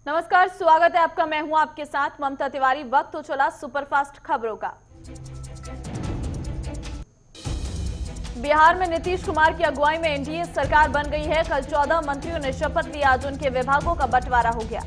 नमस्कार, स्वागत है आपका। मैं हूं आपके साथ ममता तिवारी। वक्त हो चला सुपरफास्ट खबरों का। बिहार में नीतीश कुमार की अगुवाई में एनडीए सरकार बन गई है। कल 14 मंत्रियों ने शपथ ली। आज उनके विभागों का बंटवारा हो गया।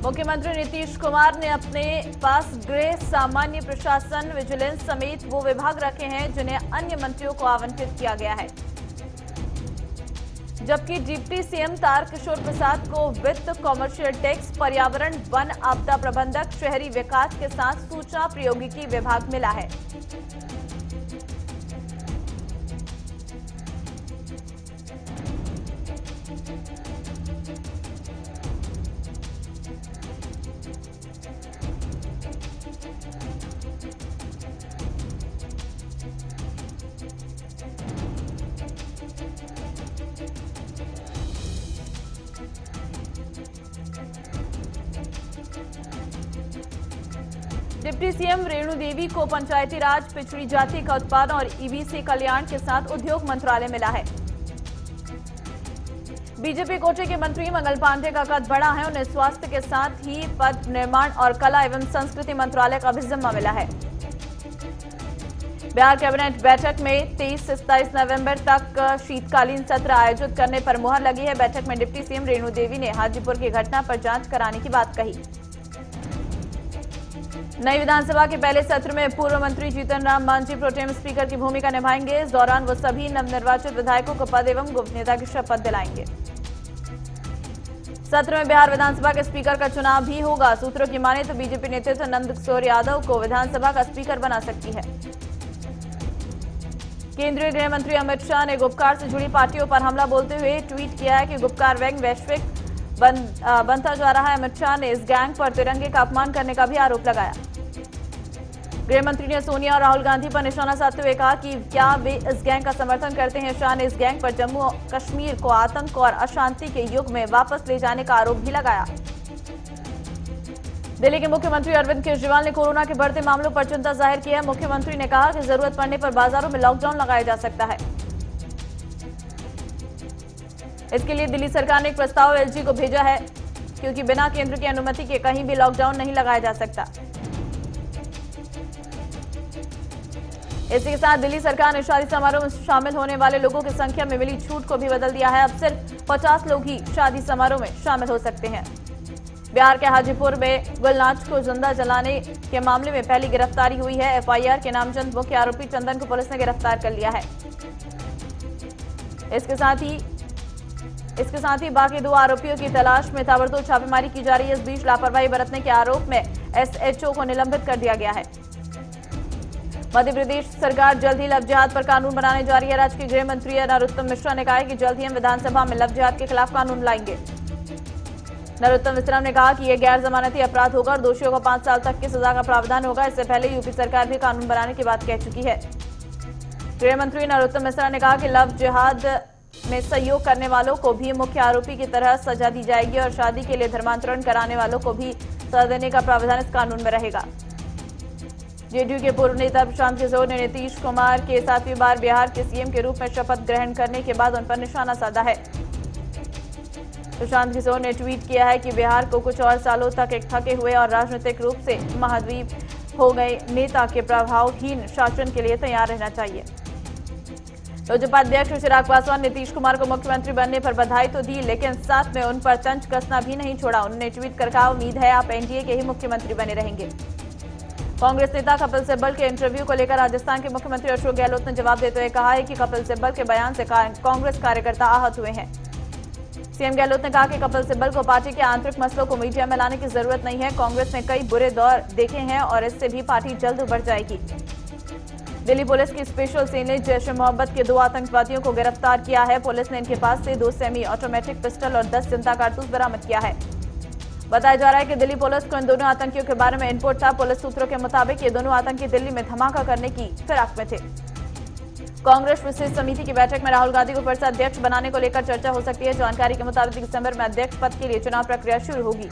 मुख्यमंत्री नीतीश कुमार ने अपने पास गृह, सामान्य प्रशासन, विजिलेंस समेत वो विभाग रखे हैं जिन्हें अन्य मंत्रियों को आवंटित किया गया है। जबकि डिप्टी सीएम तारकिशोर प्रसाद को वित्त, कॉमर्शियल टैक्स, पर्यावरण, वन, आपदा प्रबंधक, शहरी विकास के साथ सूचना प्रौद्योगिकी विभाग मिला है। डिप्टी सीएम रेणु देवी को पंचायती राज, पिछड़ी जाति का उत्पादन और ईबीसी कल्याण के साथ उद्योग मंत्रालय मिला है। बीजेपी कोटे के मंत्री मंगल पांडे का कद बढ़ा है। उन्हें स्वास्थ्य के साथ ही पथ निर्माण और कला एवं संस्कृति मंत्रालय का भी जिम्मा मिला है। बिहार कैबिनेट बैठक में 23 से 27 नवंबर तक शीतकालीन सत्र आयोजित करने पर मुहर लगी है। बैठक में डिप्टी सीएम रेणु देवी ने हाजीपुर की घटना पर जांच कराने की बात कही। नई विधानसभा के पहले सत्र में पूर्व मंत्री जीतन राम मांझी प्रोटेम स्पीकर की भूमिका निभाएंगे। इस दौरान वो सभी नवनिर्वाचित विधायकों को पद एवं गोपनीयता की शपथ दिलाएंगे। सत्र में बिहार विधानसभा के स्पीकर का चुनाव भी होगा। सूत्रों की माने तो बीजेपी नेतृत्व नंद किशोर यादव को विधानसभा का स्पीकर बना सकती है। केंद्रीय गृह मंत्री अमित शाह ने गुपकार से जुड़ी पार्टियों पर हमला बोलते हुए ट्वीट किया है कि गुपकार गैंग वैश्विक बनता जा रहा है। अमित शाह ने इस गैंग पर तिरंगे का अपमान करने का भी आरोप लगाया। गृह मंत्री ने सोनिया और राहुल गांधी पर निशाना साधते हुए कहा कि क्या वे इस गैंग का समर्थन करते हैं। शाह ने इस गैंग पर जम्मू कश्मीर को आतंक और अशांति के युग में वापस ले जाने का आरोप भी लगाया। दिल्ली के मुख्यमंत्री अरविंद केजरीवाल ने कोरोना के बढ़ते मामलों पर चिंता जाहिर की है। मुख्यमंत्री ने कहा कि जरूरत पड़ने पर बाजारों में लॉकडाउन लगाया जा सकता है। इसके लिए दिल्ली सरकार ने एक प्रस्ताव एलजी को भेजा है, क्योंकि बिना केंद्र की अनुमति के कहीं भी लॉकडाउन नहीं लगाया जा सकता। इसी के साथ दिल्ली सरकार ने शादी समारोह में शामिल होने वाले लोगों की संख्या में मिली छूट को भी बदल दिया है। अब सिर्फ 50 लोग ही शादी समारोह में शामिल हो सकते हैं। बिहार के हाजीपुर में गुलनाच को जिंदा जलाने के मामले में पहली गिरफ्तारी हुई है। एफआईआर के नामजद मुख्य आरोपी चंदन को पुलिस ने गिरफ्तार कर लिया है। इसके साथ ही बाकी 2 आरोपियों की तलाश में ताबड़तोड़ छापेमारी की जा रही है। इस बीच लापरवाही बरतने के आरोप में एसएचओ को निलंबित कर दिया गया है। मध्य प्रदेश सरकार जल्द ही लव जिहाद पर कानून बनाने जा रही है। राज्य के गृह मंत्री नरोत्तम मिश्रा ने कहा है कि जल्द ही हम विधानसभा में लव जिहाद के खिलाफ कानून लाएंगे। नरोत्तम मिश्रा ने कहा कि यह गैर जमानती अपराध होगा और दोषियों को 5 साल तक की सजा का प्रावधान होगा। इससे पहले यूपी सरकार भी कानून बनाने की बात कह चुकी है। गृह मंत्री नरोत्तम मिश्रा ने कहा कि लव जिहाद में सहयोग करने वालों को भी मुख्य आरोपी की तरह सजा दी जाएगी और शादी के लिए धर्मांतरण कराने वालों को भी सजा देने का प्रावधान इस कानून में रहेगा। जेडीयू के पूर्व नेता प्रशांत किशोर ने नीतीश कुमार के 7वीं बार बिहार के सीएम के रूप में शपथ ग्रहण करने के बाद उन पर निशाना साधा है। प्रशांत किशोर ने ट्वीट किया है कि बिहार को कुछ और सालों तक एक थके हुए और राजनीतिक रूप से महाद्वीप हो गए नेता के प्रभावहीन शासन के लिए तैयार रहना चाहिए। लोजपा अध्यक्ष चिराग पासवान नीतीश कुमार को मुख्यमंत्री बनने पर बधाई तो दी, लेकिन साथ में उन पर तंज कसना भी नहीं छोड़ा। उन्होंने ट्वीट कर कहा, उम्मीद है आप एनडीए के ही मुख्यमंत्री बने रहेंगे। कांग्रेस नेता कपिल सिब्बल के इंटरव्यू को लेकर राजस्थान के मुख्यमंत्री अशोक गहलोत ने जवाब देते हुए कहा है कि कपिल सिब्बल के बयान से कांग्रेस कार्यकर्ता आहत हुए हैं। सीएम गहलोत ने कहा कि कपिल सिब्बल को पार्टी के आंतरिक मसलों को मीडिया में लाने की जरूरत नहीं है। कांग्रेस ने कई बुरे दौर देखे हैं और इससे भी पार्टी जल्द उभर जाएगी। दिल्ली पुलिस की स्पेशल सेल ने जैश ए मोहम्मद के 2 आतंकवादियों को गिरफ्तार किया है। पुलिस ने इनके पास से 2 सेमी ऑटोमेटिक पिस्टल और 10 जिंदा कारतूस बरामद किया है। बताया जा रहा है कि दिल्ली पुलिस को इन दोनों आतंकियों के बारे में इनपुट था। पुलिस सूत्रों के मुताबिक ये दोनों आतंकी दिल्ली में धमाका करने की फिराक में थे। कांग्रेस विशेष समिति की बैठक में राहुल गांधी को फिर से अध्यक्ष बनाने को लेकर चर्चा हो सकती है। जानकारी के मुताबिक दिसंबर में अध्यक्ष पद के लिए चुनाव प्रक्रिया शुरू होगी।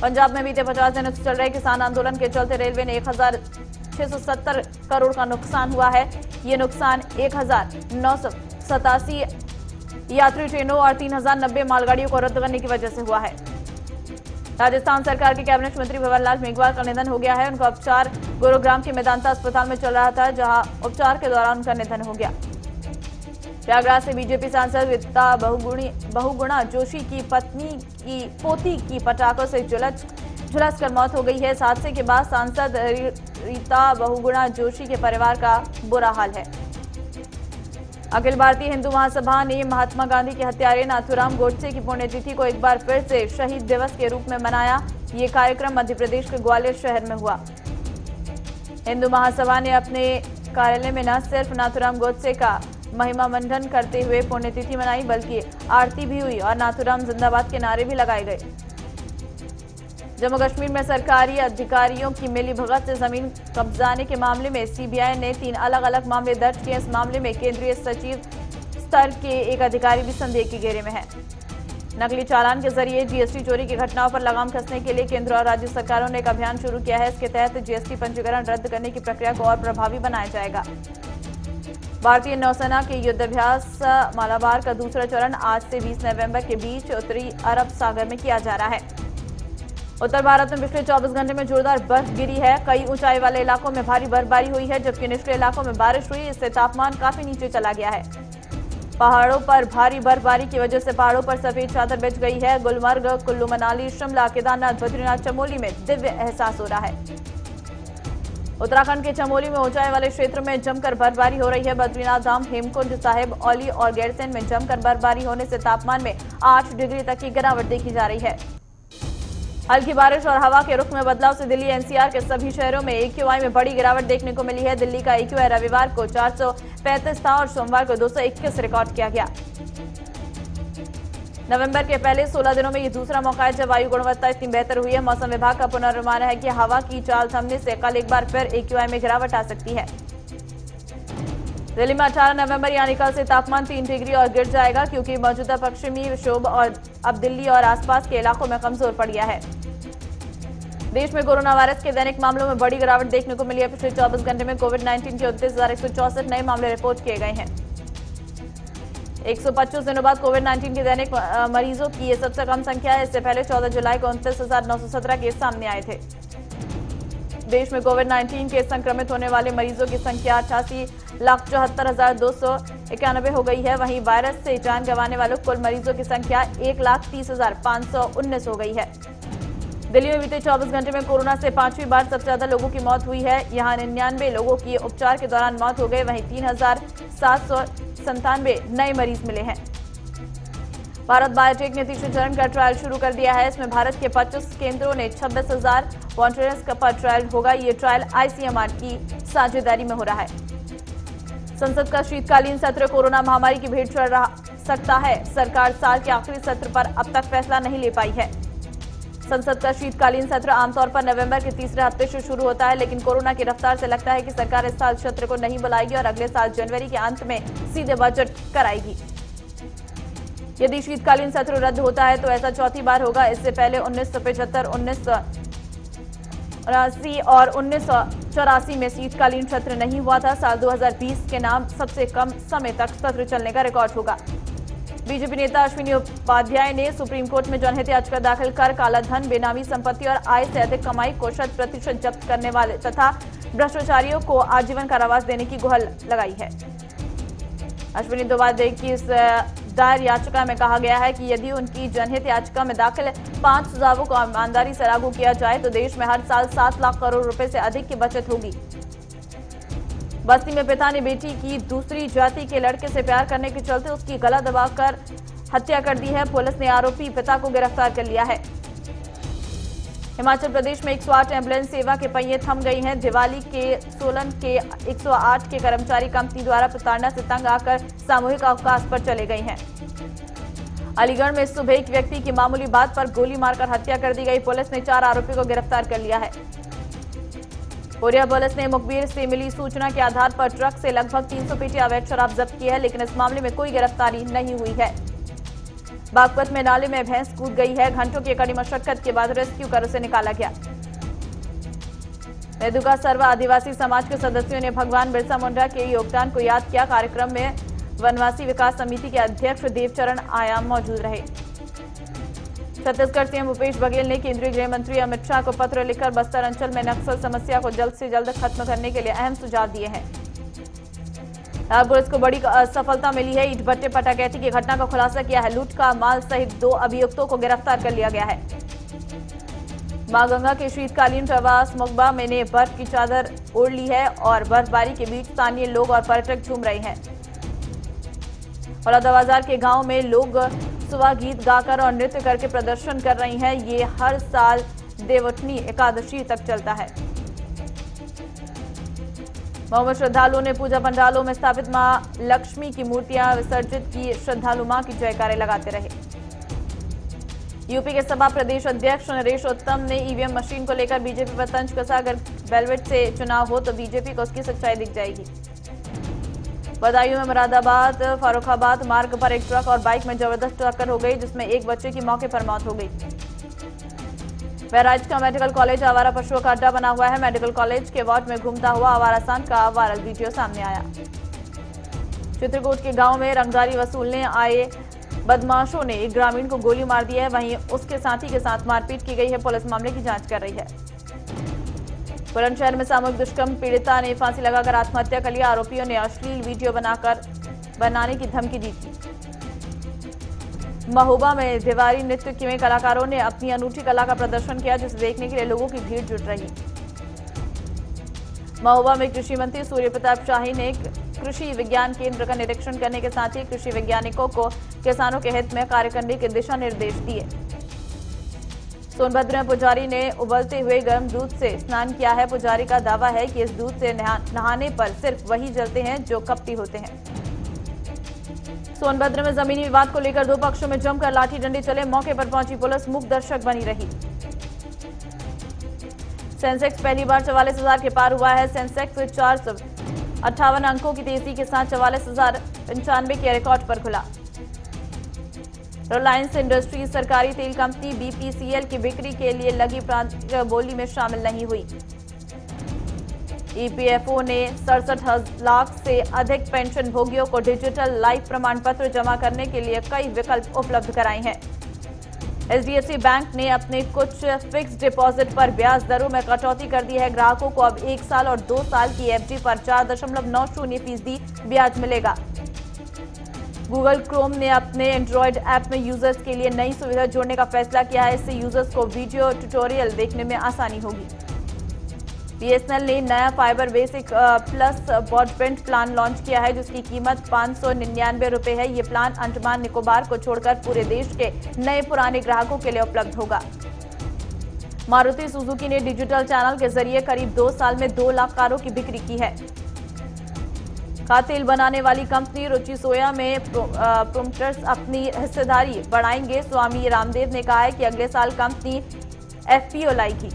पंजाब में बीते 50 दिनों से चल रहे किसान आंदोलन के चलते रेलवे ने 1670 करोड़ का नुकसान हुआ है। ये नुकसान 1987 यात्री ट्रेनों और 3090 मालगाड़ियों को रद्द करने की वजह से हुआ है। राजस्थान सरकार के कैबिनेट मंत्री भंवरलाल मेघवाल का निधन हो गया है। उनका उपचार गुरुग्राम के मेदांता अस्पताल में चल रहा था, जहां उपचार के दौरान उनका निधन हो गया। प्रयागराज से बीजेपी सांसद रीता बहुगुणा जोशी की पोती की पटाखों से झुलसकर मौत हो गई है। इस हादसे के बाद सांसद रीता बहुगुणा जोशी के परिवार का बुरा हाल है। अखिल भारतीय हिंदू महासभा ने महात्मा गांधी के हत्यारे नाथूराम गोडसे की पुण्यतिथि को एक बार फिर से शहीद दिवस के रूप में मनाया। ये कार्यक्रम मध्य प्रदेश के ग्वालियर शहर में हुआ। हिंदू महासभा ने अपने कार्यालय में न सिर्फ नाथूराम गोडसे का महिमा मंडन करते हुए पुण्यतिथि मनाई, बल्कि आरती भी हुई और नाथूराम जिंदाबाद के नारे भी लगाए गए। जम्मू कश्मीर में सरकारी अधिकारियों की मिलीभगत से जमीन कब्जाने के मामले में सीबीआई ने 3 अलग अलग मामले दर्ज किए। इस मामले में केंद्रीय सचिव स्तर के एक अधिकारी भी संदेह के घेरे में है। नकली चालान के जरिए जीएसटी चोरी की घटनाओं पर लगाम कसने के लिए केंद्र और राज्य सरकारों ने एक अभियान शुरू किया है। इसके तहत जीएसटी पंजीकरण रद्द करने की प्रक्रिया को और प्रभावी बनाया जाएगा। भारतीय नौसेना के युद्धाभ्यास मालाबार का दूसरा चरण आज से 20 नवंबर के बीच उत्तरी अरब सागर में किया जा रहा है। उत्तर भारत में पिछले 24 घंटे में जोरदार बर्फ गिरी है। कई ऊंचाई वाले इलाकों में भारी बर्फबारी हुई है, जबकि निचले इलाकों में बारिश हुई। इससे तापमान काफी नीचे चला गया है। पहाड़ों पर भारी बर्फबारी की वजह से पहाड़ों पर सफेद चादर बिछ गई है। गुलमर्ग, कुल्लू मनाली, शिमला, केदारनाथ, बद्रीनाथ, चमोली में दिव्य एहसास हो रहा है। उत्तराखंड के चमोली में ऊंचाई वाले क्षेत्र में जमकर बर्फबारी हो रही है। बद्रीनाथ धाम, हेमकुंड साहिब, औली और गैरसैंण में जमकर बर्फबारी होने से तापमान में 8 डिग्री तक की गिरावट देखी जा रही है। हल्की बारिश और हवा के रुख में बदलाव से दिल्ली एनसीआर के सभी शहरों में एक्यूआई में बड़ी गिरावट देखने को मिली है। दिल्ली का एक्यूआई रविवार को 435 था और सोमवार को 221 रिकॉर्ड किया गया। नवंबर के पहले 16 दिनों में ये दूसरा मौका है जब वायु गुणवत्ता इतनी बेहतर हुई है। मौसम विभाग का पुनर्नुमान है कि हवा की चाल थमने से कल एक बार फिर एक्यूआई में गिरावट आ सकती है। दिल्ली में 18 नवंबर यानी कल से तापमान 3 डिग्री और गिर जाएगा, क्योंकि मौजूदा पश्चिमी विक्षोभ और अब दिल्ली और आसपास के इलाकों में कमजोर पड़ गया है। देश में कोरोना वायरस के दैनिक मामलों में बड़ी गिरावट देखने को मिली है। पिछले 24 घंटे में कोविड-19 के 29,164 नए मामले रिपोर्ट किए गए हैं। 125 दिनों बाद कोविड-19 के दैनिक मरीजों की ये सबसे कम संख्या है। इससे पहले 14 जुलाई को 29,917 केस सामने आए थे। देश में कोविड-19 के संक्रमित होने वाले मरीजों की संख्या 88,74,291 हो गई है। वहीं वायरस से जान गंवाने वालों कुल मरीजों की संख्या 1,30,519 हो गई है। दिल्ली में बीते 24 घंटे में कोरोना से 5वीं बार सबसे ज्यादा लोगों की मौत हुई है। यहां 99 लोगों की उपचार के दौरान मौत हो गई। वहीं 3,797 नए मरीज मिले हैं। भारत बायोटेक ने तीसरे चरण का ट्रायल शुरू कर दिया है। इसमें भारत के 25 केंद्रों ने 26,000 वॉलंटियर्स का ट्रायल होगा। ये ट्रायल आईसीएमआर की साझेदारी में हो रहा है। संसद का शीतकालीन सत्र कोरोना महामारी की भेंट चढ़ सकता है। सरकार साल के आखिरी सत्र पर अब तक फैसला नहीं ले पाई है। संसद का शीतकालीन सत्र आमतौर पर नवंबर के तीसरे हफ्ते से शुरू होता है, लेकिन कोरोना की रफ्तार से लगता है कि सरकार इस साल सत्र को नहीं बुलाएगी और अगले साल जनवरी के अंत में सीधे बजट कराएगी। यदि शीतकालीन सत्र रद्द होता है तो ऐसा चौथी बार होगा। इससे पहले 1975, 1979 और 1984 में शीतकालीन सत्र नहीं हुआ था। साल 2020 के नाम सबसे कम समय तक सत्र चलने का रिकॉर्ड होगा। बीजेपी नेता अश्विनी उपाध्याय ने सुप्रीम कोर्ट में जनहित याचिका दाखिल कर कालाधन, बेनामी संपत्ति और आय से अधिक कमाई को 100% जब्त करने वाले तथा भ्रष्टाचारियों को आजीवन कारावास देने की गुहार लगाई है। अश्विनी उपाध्याय की इस दायर याचिका में कहा गया है कि यदि उनकी जनहित याचिका में दाखिल 5 सुझावों को ईमानदारी से लागू किया जाए तो देश में हर साल 7 लाख करोड़ रुपए से अधिक की बचत होगी। बस्ती में पिता ने बेटी की दूसरी जाति के लड़के से प्यार करने के चलते उसकी गला दबाकर हत्या कर दी है। पुलिस ने आरोपी पिता को गिरफ्तार कर लिया है। हिमाचल प्रदेश में 108 एम्बुलेंस सेवा के पहिए थम गई हैं। दिवाली के सोलन के 108 के कर्मचारी कंपनी द्वारा प्रताड़ना से तंग आकर सामूहिक अवकाश पर चले गए हैं। अलीगढ़ में सुबह एक व्यक्ति की मामूली बात पर गोली मारकर हत्या कर दी गई। पुलिस ने 4 आरोपियों को गिरफ्तार कर लिया है। कोरिया पुलिस ने मुखबिर से मिली सूचना के आधार पर ट्रक से लगभग 300 पेटी अवैध शराब जब्त की है, लेकिन इस मामले में कोई गिरफ्तारी नहीं हुई है। बागपत में नाले में भैंस कूद गई है। घंटों की कड़ी मशक्कत के बाद रेस्क्यू कर उसे निकाला गया। मेदुका सर्व आदिवासी समाज के सदस्यों ने भगवान बिरसा मुंडा के योगदान को याद किया। कार्यक्रम में वनवासी विकास समिति के अध्यक्ष देवचरण आयाम मौजूद रहे। छत्तीसगढ़ सीएम भूपेश बघेल ने केंद्रीय गृह मंत्री अमित शाह को पत्र लिखकर बस्तर अंचल में नक्सल समस्या को जल्द से जल्द खत्म करने के लिए अहम सुझाव दिए हैं। पुलिस को बड़ी सफलता मिली है। ईंट भट्टे पर डकैती की घटना का खुलासा किया है। लूट का माल सहित 2 अभियुक्तों को गिरफ्तार कर लिया गया है। मां गंगा के शीतकालीन प्रवास मुकबा मैंने बर्फ की चादर ओढ़ ली है और बर्फबारी के बीच स्थानीय लोग और पर्यटक झूम रहे हैं। बलौदाबाजार के गांव में लोग सुबह गीत गाकर और नृत्य करके प्रदर्शन कर रही हैं। ये हर साल देवउठनी एकादशी तक चलता है। मऊ में श्रद्धालुओं ने पूजा पंडालों में स्थापित मां लक्ष्मी की मूर्तियां विसर्जित की। श्रद्धालु मां की जयकारे लगाते रहे। यूपी के सपा प्रदेश अध्यक्ष नरेश उत्तम ने ईवीएम मशीन को लेकर बीजेपी पर तंज कसा। अगर बैलेट से चुनाव हो तो बीजेपी को उसकी सच्चाई दिख जाएगी। बदायूं में मुरादाबाद फारुखाबाद मार्ग पर एक ट्रक और बाइक में जबरदस्त टक्कर हो गई, जिसमें एक बच्चे की मौके पर मौत हो गई। बहराइच का मेडिकल कॉलेज आवारा पशुओं का अड्डा बना हुआ है। मेडिकल कॉलेज के वार्ड में घूमता हुआ आवारा सांड का वायरल वीडियो सामने आया। चित्रकूट के गांव में रंगदारी वसूलने आए बदमाशों ने एक ग्रामीण को गोली मार दी है। वहीं उसके साथी के साथ मारपीट की गई है। पुलिस मामले की जांच कर रही है। बुलंदशहर में सामूहिक दुष्कर्म पीड़िता ने फांसी लगाकर आत्महत्या कर लिया। आरोपियों ने अश्लील वीडियो बनाने की धमकी दी थी। महोबा में देवारी नृत्य में कलाकारों ने अपनी अनूठी कला का प्रदर्शन किया, जिसे देखने के लिए लोगों की भीड़ जुट रही। महोबा में कृषि मंत्री सूर्य प्रताप शाही ने कृषि विज्ञान केंद्र का निरीक्षण करने के साथ ही कृषि वैज्ञानिकों को किसानों के हित में कार्य करने के दिशा निर्देश दिए। सोनभद्र में पुजारी ने उबलते हुए गर्म दूध से स्नान किया है। पुजारी का दावा है कि इस दूध से नहाने पर सिर्फ वही जलते हैं जो कपटी होते हैं। सोनभद्र में जमीनी विवाद को लेकर 2 पक्षों में जमकर लाठी डंडे चले। मौके पर पहुंची पुलिस मूक दर्शक बनी रही। सेंसेक्स पहली बार 44,000 के पार हुआ है। सेंसेक्स 458 अंकों की तेजी के साथ 44,095 के रिकॉर्ड पर खुला। रिलायंस इंडस्ट्रीज सरकारी तेल कंपनी बीपीसीएल की बिक्री के लिए लगी प्रांतीय बोली में शामिल नहीं हुई। ईपीएफओ ने 67 लाख से अधिक पेंशन भोगियों को डिजिटल लाइफ प्रमाण पत्र जमा करने के लिए कई विकल्प उपलब्ध कराए हैं। एचडीएफसी बैंक ने अपने कुछ फिक्स डिपॉजिट पर ब्याज दरों में कटौती कर दी है। ग्राहकों को अब 1 साल और 2 साल की एफडी पर 4.90% ब्याज मिलेगा। गूगल क्रोम ने अपने एंड्रॉयड ऐप में यूजर्स के लिए नई सुविधा जोड़ने का फैसला किया है। इससे यूजर्स को वीडियो ट्यूटोरियल देखने में आसानी होगी। बीएसएनएल ने नया fibre basic plus broadband plan launch किया है, जिसकी कीमत 599 रुपए है। ये प्लान अंडमान निकोबार को छोड़कर पूरे देश के नए पुराने ग्राहकों के लिए उपलब्ध होगा। मारुति सुजुकी ने डिजिटल चैनल के जरिए करीब 2 साल में 2 लाख कारों की बिक्री की है। खाद्य तेल बनाने वाली कंपनी रुचि सोया में प्रोमोटर्स अपनी हिस्सेदारी बढ़ाएंगे। स्वामी रामदेव ने कहा है कि अगले साल कंपनी एफपीओ लाएगी।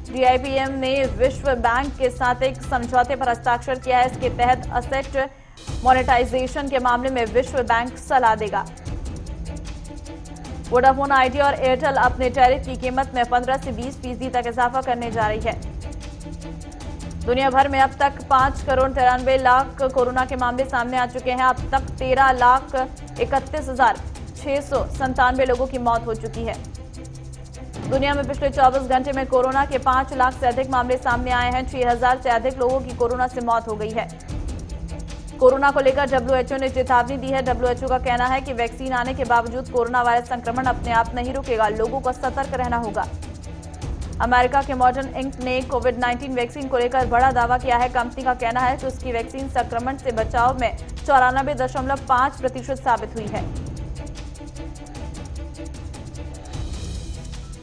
डीआईपीएम ने विश्व बैंक के साथ एक समझौते पर हस्ताक्षर किया है। इसके तहत असेट मोनेटाइजेशन के मामले में विश्व बैंक सलाह देगा। वोडाफोन आइडिया और एयरटेल अपने टैरिफ की कीमत में 15 से 20% तक इजाफा करने जा रही है। दुनिया भर में अब तक 5 करोड़ 93 लाख कोरोना के मामले सामने आ चुके हैं। अब तक 13,31,697 लोगों की मौत हो चुकी है। दुनिया में पिछले 24 घंटे में कोरोना के 5 लाख से अधिक मामले सामने आए हैं। 6,000 से अधिक लोगों की कोरोना से मौत हो गई है। कोरोना को लेकर डब्ल्यूएचओ ने चेतावनी दी है। डब्ल्यूएचओ का कहना है कि वैक्सीन आने के बावजूद कोरोना वायरस संक्रमण अपने आप नहीं रुकेगा, लोगों को सतर्क रहना होगा। अमेरिका के मॉडर्न इंक ने कोविड-19 वैक्सीन को लेकर बड़ा दावा किया है। कंपनी का कहना है कि उसकी वैक्सीन संक्रमण से बचाव में 94.5% साबित हुई है।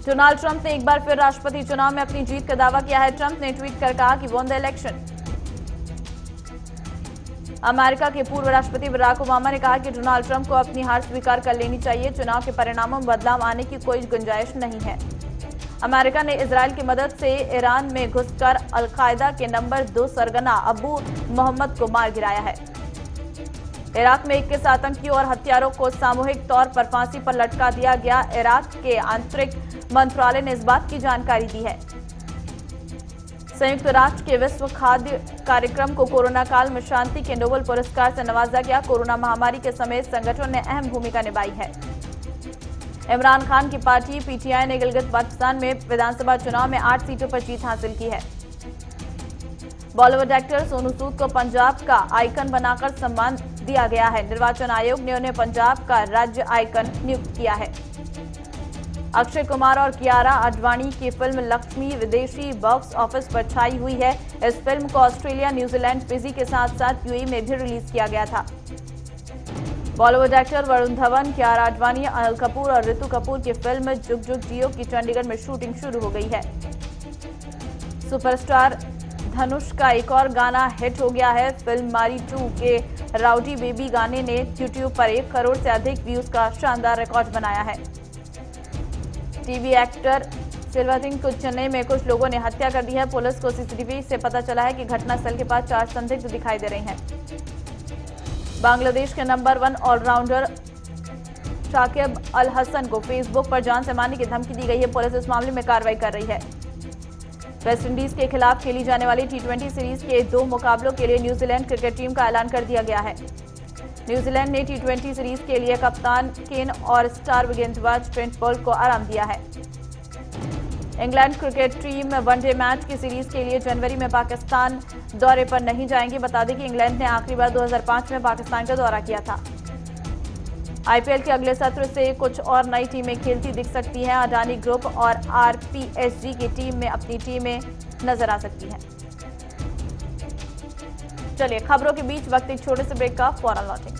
डोनाल्ड ट्रंप ने एक बार फिर राष्ट्रपति चुनाव में अपनी जीत का दावा किया है। ट्रंप ने ट्वीट कर कहा कि वॉन द इलेक्शन। अमेरिका के पूर्व राष्ट्रपति बराक ओबामा ने कहा कि डोनाल्ड ट्रंप को अपनी हार स्वीकार कर लेनी चाहिए। चुनाव के परिणामों में बदलाव आने की कोई गुंजाइश नहीं है। अमेरिका ने इजरायल की मदद से ईरान में घुसकर अलकायदा के नंबर 2 सरगना अबू मोहम्मद को मार गिराया है। इराक में 21 आतंकियों और हत्यारों को सामूहिक तौर पर फांसी पर लटका दिया गया। इराक के आंतरिक मंत्रालय ने इस बात की जानकारी दी है। संयुक्त राष्ट्र के विश्व खाद्य कार्यक्रम को कोरोना काल में शांति के नोबेल पुरस्कार से नवाजा गया। कोरोना महामारी के समय संगठन ने अहम भूमिका निभाई है। इमरान खान की पार्टी पीटीआई ने गिलगित बाल्टिस्तान में विधानसभा चुनाव में 8 सीटों पर जीत हासिल की है। बॉलीवुड एक्टर सोनू सूद को पंजाब का आइकन बनाकर सम्मान दिया गया है। निर्वाचन आयोग ने उन्हें पंजाब का राज्य आइकन नियुक्त किया है। अक्षय कुमार और कियारा आडवाणी की फिल्म लक्ष्मी विदेशी बॉक्स ऑफिस पर छाई हुई है। इस फिल्म को ऑस्ट्रेलिया, न्यूजीलैंड, फिजी के साथ साथ यूएई में भी रिलीज किया गया था। बॉलीवुड एक्टर वरुण धवन, कियारा आडवाणी, अनिल कपूर और ऋतु कपूर की फिल्म जुग जुग जियो की चंडीगढ़ में शूटिंग शुरू हो गई है। सुपरस्टार धनुष का एक और गाना हिट हो गया है। फिल्म मारी 2 के राउडी बेबी गाने ने यूट्यूब पर 1 करोड़ से अधिक व्यूज का शानदार रिकॉर्ड बनाया है। टीवी एक्टर सिल्वर को चेन्नई में कुछ लोगों ने हत्या कर दी है। पुलिस को सीसीटीवी से पता चला है कि घटनास्थल के पास 4 संदिग्ध दिखाई दे रहे हैं। बांग्लादेश के नंबर 1 ऑलराउंडर शाकिब अल हसन को फेसबुक पर जान से मारने की धमकी दी गई है। पुलिस इस मामले में कार्रवाई कर रही है। वेस्टइंडीज के खिलाफ खेली जाने वाली टी20 सीरीज के 2 मुकाबलों के लिए न्यूजीलैंड क्रिकेट टीम का ऐलान कर दिया गया है। न्यूजीलैंड ने टी20 सीरीज के लिए कप्तान केन और स्टार गेंदबाज ट्रेंट बोल्ट को आराम दिया है। England cricket team one day match की सीरीज के लिए जनवरी में पाकिस्तान दौरे पर नहीं जाएंगी। बता दें कि इंग्लैंड ने आखिरी बार 2005 में पाकिस्तान का दौरा किया था। आईपीएल के अगले सत्र से कुछ और नई टीमें खेलती दिख सकती हैं। अडानी ग्रुप और आरपीएसजी की टीम में अपनी टीमें नजर आ सकती हैं। चलिए खबरों के बीच वक्त एक छोटे से ब्रेक का, फौरन लौटेंगे।